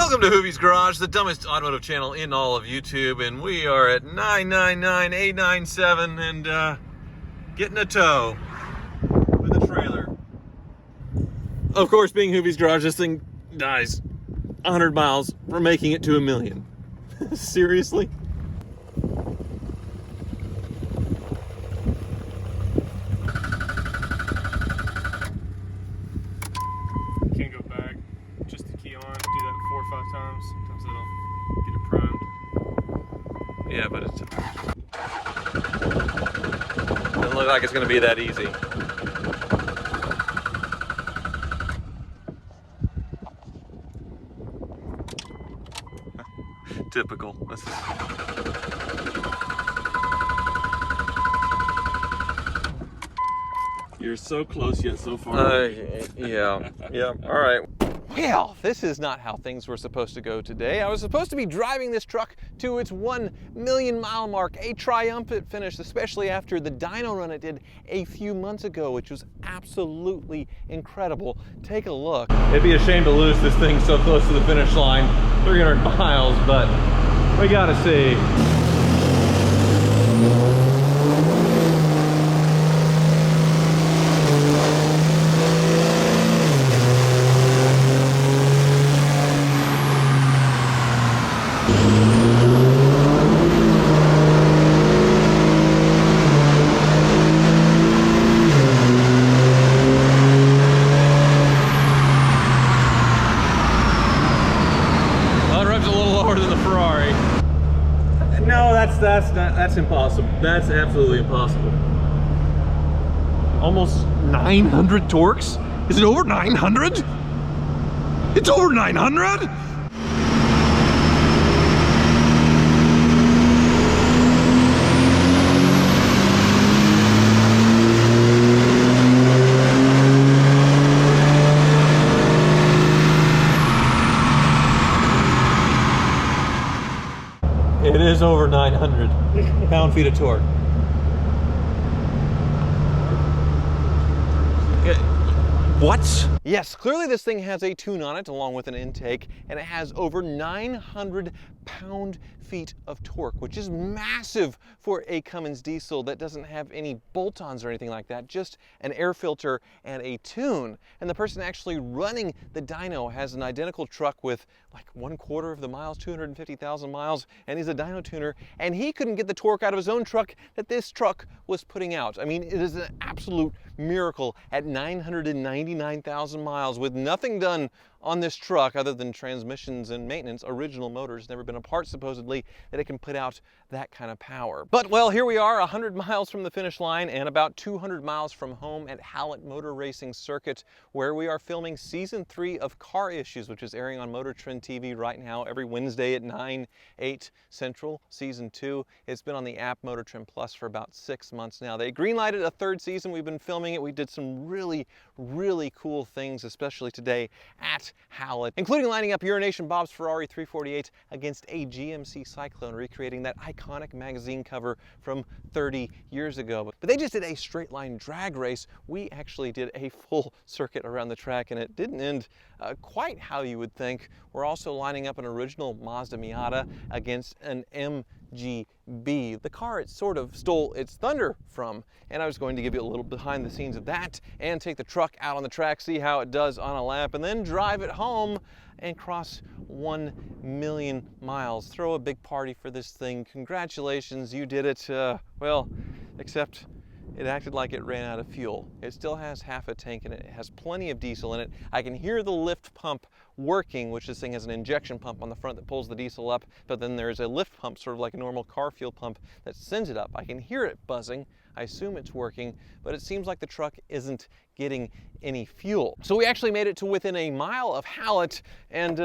Welcome to Hoovie's Garage, the dumbest automotive channel in all of YouTube, and we are at 999897 and getting a tow with a trailer. Of course, being Hoovie's Garage, this thing dies 100 miles from making it to 1,000,000. Seriously? Can't go back. Just the key on. Do that 4 or 5 times. Sometimes it'll get it primed. Yeah, but it doesn't look like it's going to be that easy. Typical. You're so close yet so far. Yeah. All right. Well, this is not how things were supposed to go today. I was supposed to be driving this truck to its 1,000,000 mile mark, a triumphant finish, especially after the dyno run it did a few months ago, which was absolutely incredible. Take a look. It'd be a shame to lose this thing so close to the finish line, 300 miles, but we gotta see. No, that's impossible. That's absolutely impossible. Almost 900 torques? Is it over 900? It's over 900? It is over 900 pound-feet of torque. What? Yes, clearly this thing has a tune on it along with an intake, and it has over 900 pound-feet of torque, which is massive for a Cummins diesel that doesn't have any bolt-ons or anything like that, just an air filter and a tune. And the person actually running the dyno has an identical truck with like 1/4 of the miles, 250,000 miles, and he's a dyno tuner, and he couldn't get the torque out of his own truck that this truck was putting out. I mean, it is an absolute miracle at 999,000 miles with nothing done on this truck other than transmissions and maintenance. Original motors, never been a part supposedly that it can put out that kind of power. But well, here we are 100 miles from the finish line and about 200 miles from home at Hallett Motor Racing Circuit, where we are filming season 3 of Car Issues, which is airing on Motor Trend TV right now every Wednesday at 9/8 Central. Season 2, it's been on the app Motor Trend Plus for about 6 months now. They greenlighted a 3rd season. We've been filming it. We did some really cool things, especially today at Hallett, including lining up Urination Bob's Ferrari 348 against a GMC Cyclone, recreating that iconic magazine cover from 30 years ago. But they just did a straight line drag race. We actually did a full circuit around the track, and it didn't end quite how you would think. We're also lining up an original Mazda Miata against an MGB, the car it sort of stole its thunder from. And I was going to give you a little behind the scenes of that and take the truck out on the track, see how it does on a lap, and then drive it home and cross 1,000,000 miles. Throw a big party for this thing. Congratulations, you did it. Well, except it acted like it ran out of fuel. It still has half a tank in it. It has plenty of diesel in it. I can hear the lift pump working, which this thing has an injection pump on the front that pulls the diesel up, but then there's a lift pump, sort of like a normal car fuel pump, that sends it up. I can hear it buzzing. I assume it's working, but it seems like the truck isn't getting any fuel. So we actually made it to within a mile of Hallett, and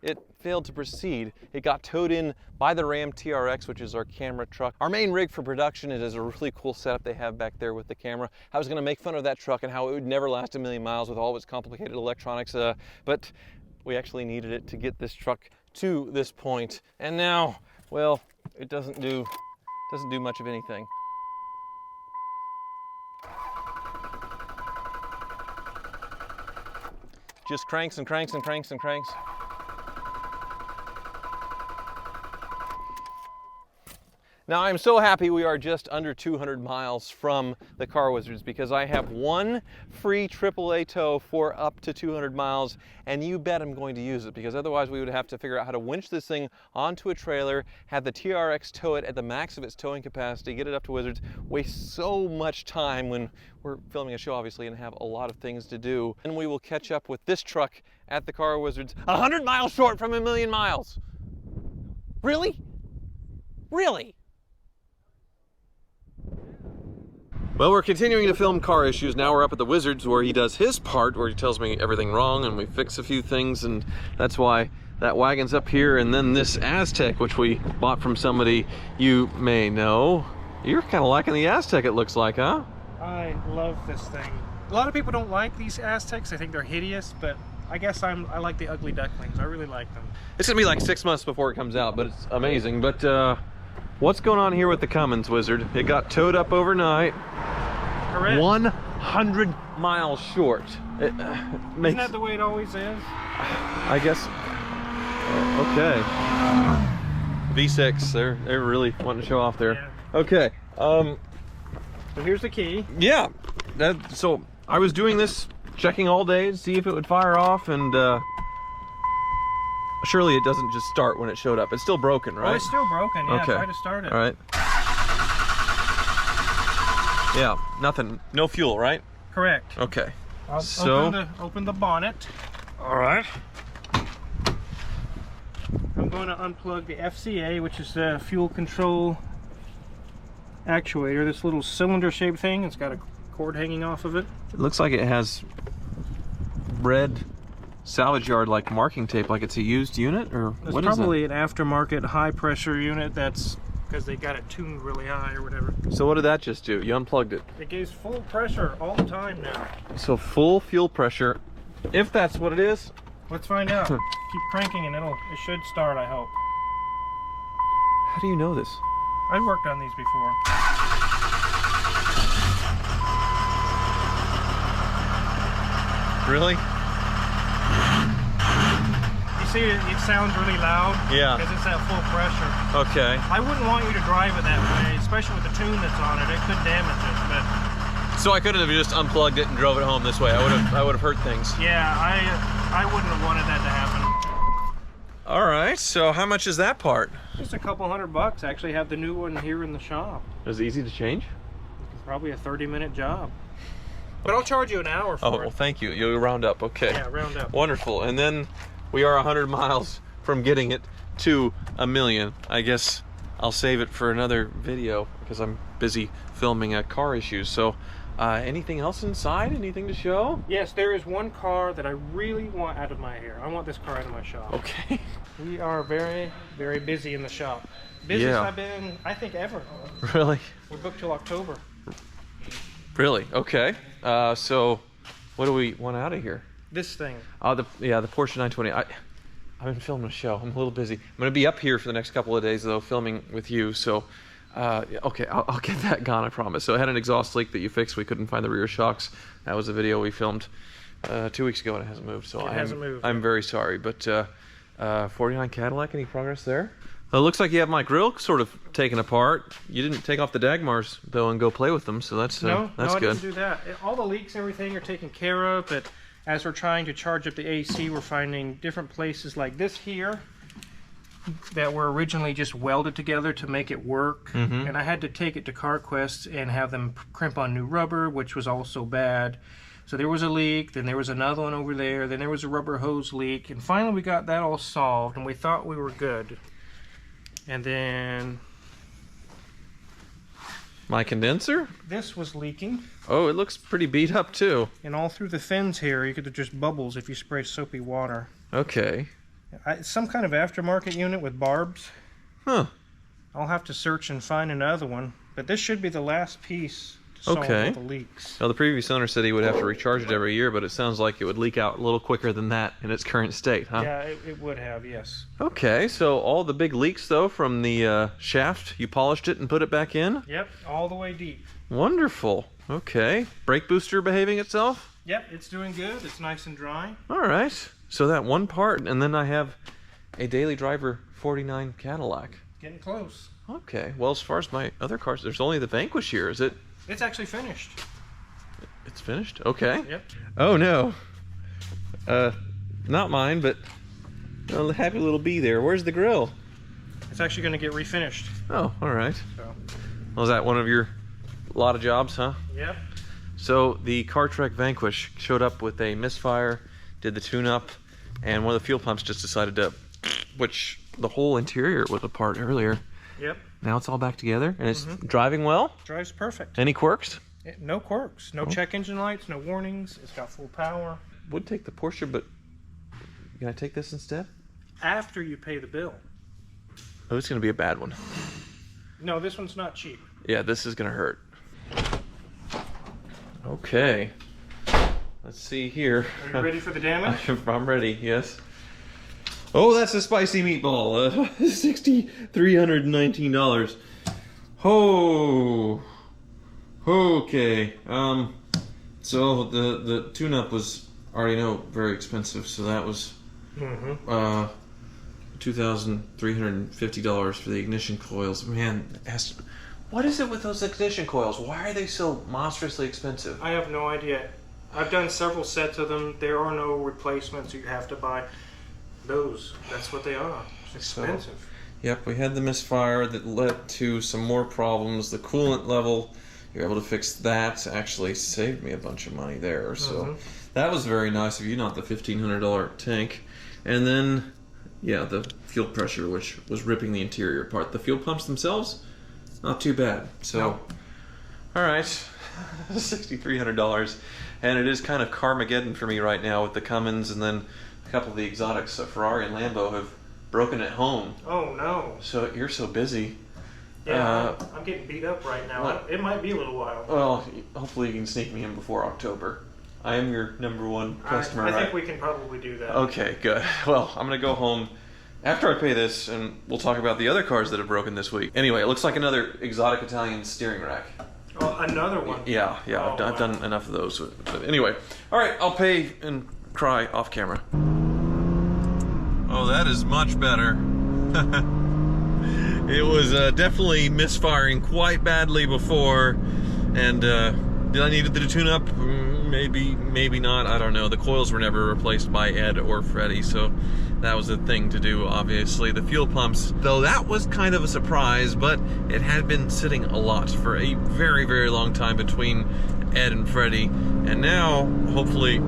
it failed to proceed. It got towed in by the Ram TRX, which is our camera truck. Our main rig for production, it is a really cool setup they have back there with the camera. I was gonna make fun of that truck and how it would never last 1,000,000 miles with all of its complicated electronics, but we actually needed it to get this truck to this point. And now, well, it doesn't do much of anything. Just cranks and cranks and cranks and cranks. Now I'm so happy we are just under 200 miles from the Car Wizards because I have one free AAA tow for up to 200 miles, and you bet I'm going to use it, because otherwise we would have to figure out how to winch this thing onto a trailer, have the TRX tow it at the max of its towing capacity, get it up to Wizards, waste so much time when we're filming a show obviously and have a lot of things to do. And we will catch up with this truck at the Car Wizards 100 miles short from 1,000,000 miles. Really? Really? Well, we're continuing to film car issues. Now we're up at the Wizards where he does his part, where he tells me everything wrong and we fix a few things, and that's why that wagon's up here. And then this Aztec, which we bought from somebody you may know. You're kind of liking the Aztec, it looks like, huh? I love this thing. A lot of people don't like these Aztecs. I think they're hideous, but I guess I like the ugly ducklings. I really like them. It's gonna be like 6 months before it comes out, but it's amazing. But what's going on here with the Cummins Wizard? It got towed up overnight. Correct. 100 miles short. Isn't that the way it always is? I guess. Okay. V6. They're really wanting to show off there. Yeah. Okay. So here's the key. Yeah. So I was doing this, checking all day to see if it would fire off, and surely it doesn't just start when it showed up. It's still broken, right? Oh, it's still broken. Yeah. Okay. Try to start it. All right. Yeah, nothing, no fuel, right? Correct. Okay. I'll open the bonnet. All right. I'm going to unplug the FCA, which is the fuel control actuator. This little cylinder-shaped thing. It's got a cord hanging off of it. It looks like it has red salvage yard like marking tape, like it's a used unit, or what is it? Probably an aftermarket high-pressure unit. That's because they got it tuned really high or whatever. So what did that just do? You unplugged it. It gives full pressure all the time now. So full fuel pressure, if that's what it is. Let's find out. Keep cranking and it should start, I hope. How do you know this? I've worked on these before. Really? See, it sounds really loud. Yeah. Because it's at full pressure. Okay. I wouldn't want you to drive it that way, especially with the tune that's on it. It could damage it, but. So I couldn't have just unplugged it and drove it home this way. I would have hurt things. Yeah, I wouldn't have wanted that to happen. All right. So how much is that part? Just a couple $100. I actually have the new one here in the shop. Is it easy to change? It's probably a 30-minute job. But I'll charge you an hour for it. Oh, well, thank you. You'll round up. Okay. Yeah, round up. Wonderful. And then we are 100 miles from getting it to 1,000,000. I guess I'll save it for another video because I'm busy filming car issues. So anything else inside? Anything to show? Yes, there is one car that I really want out of my hair. I want this car out of my shop. Okay. We are very, very busy in the shop. Busiest I've been, I think, ever. Really? We're booked till October. Really? Okay. So what do we want out of here? This thing. Oh, the Porsche 920. I've been filming a show. I'm a little busy. I'm going to be up here for the next couple of days, though, filming with you. So, okay, I'll get that gone, I promise. So I had an exhaust leak that you fixed. We couldn't find the rear shocks. That was a video we filmed 2 weeks ago, and it hasn't moved. So I'm very sorry. But 49 Cadillac, any progress there? Well, it looks like you have my grill sort of taken apart. You didn't take off the Dagmars, though, and go play with them. So that's no, good. I didn't do that. All the leaks and everything are taken care of, but as we're trying to charge up the AC, we're finding different places like this here that were originally just welded together to make it work. Mm-hmm. And I had to take it to CarQuest and have them crimp on new rubber, which was also bad. So there was a leak, then there was another one over there, then there was a rubber hose leak, and finally we got that all solved, and we thought we were good. And then my condenser? This was leaking. Oh, it looks pretty beat up too. And all through the fins here, you could just bubbles if you spray soapy water. Okay. Some kind of aftermarket unit with barbs. Huh. I'll have to search and find another one. But this should be the last piece to solve all the leaks. Well, the previous owner said he would have to recharge it every year, but it sounds like it would leak out a little quicker than that in its current state, huh? Yeah, it would have, yes. Okay, so all the big leaks, though, from the shaft, you polished it and put it back in? Yep, all the way deep. Wonderful. Okay. Brake booster behaving itself? Yep, it's doing good. It's nice and dry. All right. So that one part, and then I have a daily driver 49 Cadillac. Getting close. Okay. Well, as far as my other cars, there's only the Vanquish here. Is it? It's actually finished. It's finished? Okay. Yep. Oh, no. Not mine, but a happy little bee there. Where's the grill? It's actually going to get refinished. Oh, all right. So. Was that one of your lot of jobs, huh? Yep. So the CarTrek Vanquish showed up with a misfire, did the tune-up, and one of the fuel pumps just decided to, which the whole interior was apart earlier. Yep. Now it's all back together, and it's driving well. Drives perfect. Any quirks? No quirks. No check engine lights, no warnings. It's got full power. Would take the Porsche, but can I take this instead? After you pay the bill. Oh, it's going to be a bad one. No, this one's not cheap. Yeah, this is going to hurt. Okay. Let's see here. Are you ready for the damage? I'm ready, yes. Oh, that's a spicy meatball. $6,319. Oh. Okay. So the tune-up was, I already know, very expensive. So that was $2,350 for the ignition coils. Man, what is it with those ignition coils? Why are they so monstrously expensive? I have no idea. I've done several sets of them. There are no replacements you have to buy. Those, that's what they are. It's expensive. So, yep, we had the misfire that led to some more problems. The coolant level, you're able to fix that. Actually saved me a bunch of money there. So that was very nice of you, not the $1,500 tank. And then, yeah, the fuel pressure, which was ripping the interior apart. The fuel pumps themselves, not too bad. So, all right, $6,300. And it is kind of carmageddon for me right now with the Cummins, and then a couple of the exotics. Ferrari and Lambo have broken at home. Oh no. So you're so busy. Yeah, I'm getting beat up right now. Well, it might be a little while. Well, hopefully you can sneak me in before October. I am your #1 customer, I think we can probably do that. Okay, good. Well, I'm going to go home after I pay this, and we'll talk about the other cars that have broken this week. Anyway, it looks like another exotic Italian steering rack. Oh, another one? Yeah, Oh, I've done enough of those. But anyway, all right, I'll pay and cry off camera. Oh, that is much better. It was definitely misfiring quite badly before, and did I need the tune-up? Maybe not, I don't know. The coils were never replaced by Ed or Freddie, so that was a thing to do, obviously. The fuel pumps, though, that was kind of a surprise, but it had been sitting a lot for a very, very long time between Ed and Freddie, and now, hopefully,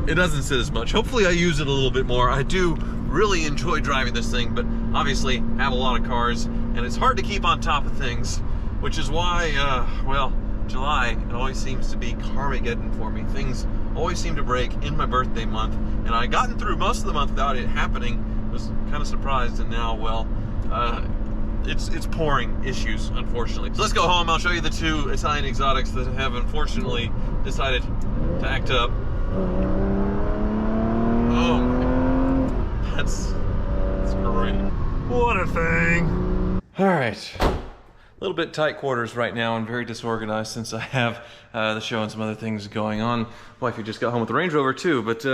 it doesn't sit as much. Hopefully I use it a little bit more. I do really enjoy driving this thing, but obviously have a lot of cars, and it's hard to keep on top of things, which is why, well, July, it always seems to be carmageddon for me. Things always seem to break in my birthday month, and I gotten through most of the month without it happening. I was kind of surprised, and now, well, it's pouring issues, unfortunately. So let's go home. I'll show you the 2 Italian exotics that have unfortunately decided to act up. Oh my, that's great. What a thing. All right. A little bit tight quarters right now and very disorganized since I have the show and some other things going on. Wifey just got home with the Range Rover too, but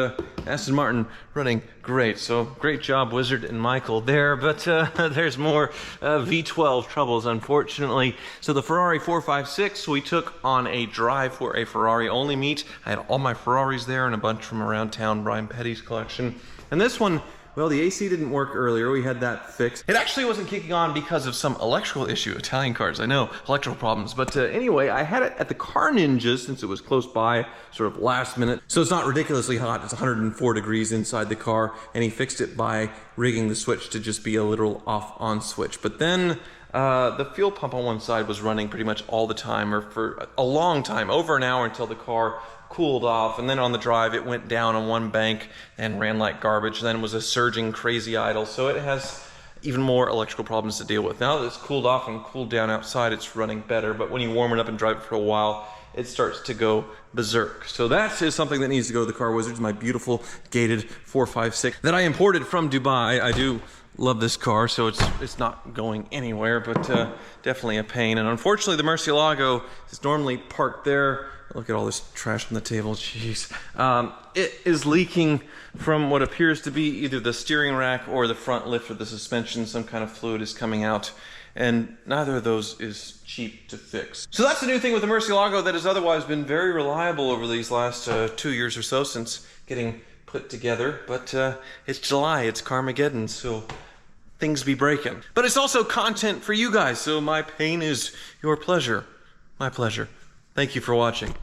Aston Martin running great. So great job, Wizard and Michael there, but there's more V12 troubles, unfortunately. So the Ferrari 456, we took on a drive for a Ferrari only meet. I had all my Ferraris there and a bunch from around town, Brian Petty's collection. And this one, well, the AC didn't work earlier. We had that fixed. It actually wasn't kicking on because of some electrical issue. Italian cars, I know, electrical problems. But anyway, I had it at the Car Ninjas since it was close by, sort of last minute. So it's not ridiculously hot. It's 104 degrees inside the car. And he fixed it by rigging the switch to just be a literal off-on switch. But then the fuel pump on one side was running pretty much all the time, or for a long time, over an hour, until the car cooled off, and then on the drive it went down on one bank and ran like garbage. Then was a surging crazy idle, so it has even more electrical problems to deal with. Now that it's cooled off and cooled down outside, it's running better, but when you warm it up and drive it for a while, it starts to go berserk. So that is something that needs to go to the Car Wizards, my beautiful gated 456 that I imported from Dubai. I do love this car, so it's not going anywhere, but definitely a pain. And unfortunately, the Murcielago is normally parked there Look at all this trash on the table, jeez. It is leaking from what appears to be either the steering rack or the front lift of the suspension. Some kind of fluid is coming out, and neither of those is cheap to fix. So that's the new thing with the Murcielago that has otherwise been very reliable over these last 2 years or so since getting put together. But it's July, it's Carmageddon, so things be breaking. But it's also content for you guys, so my pain is your pleasure. My pleasure. Thank you for watching.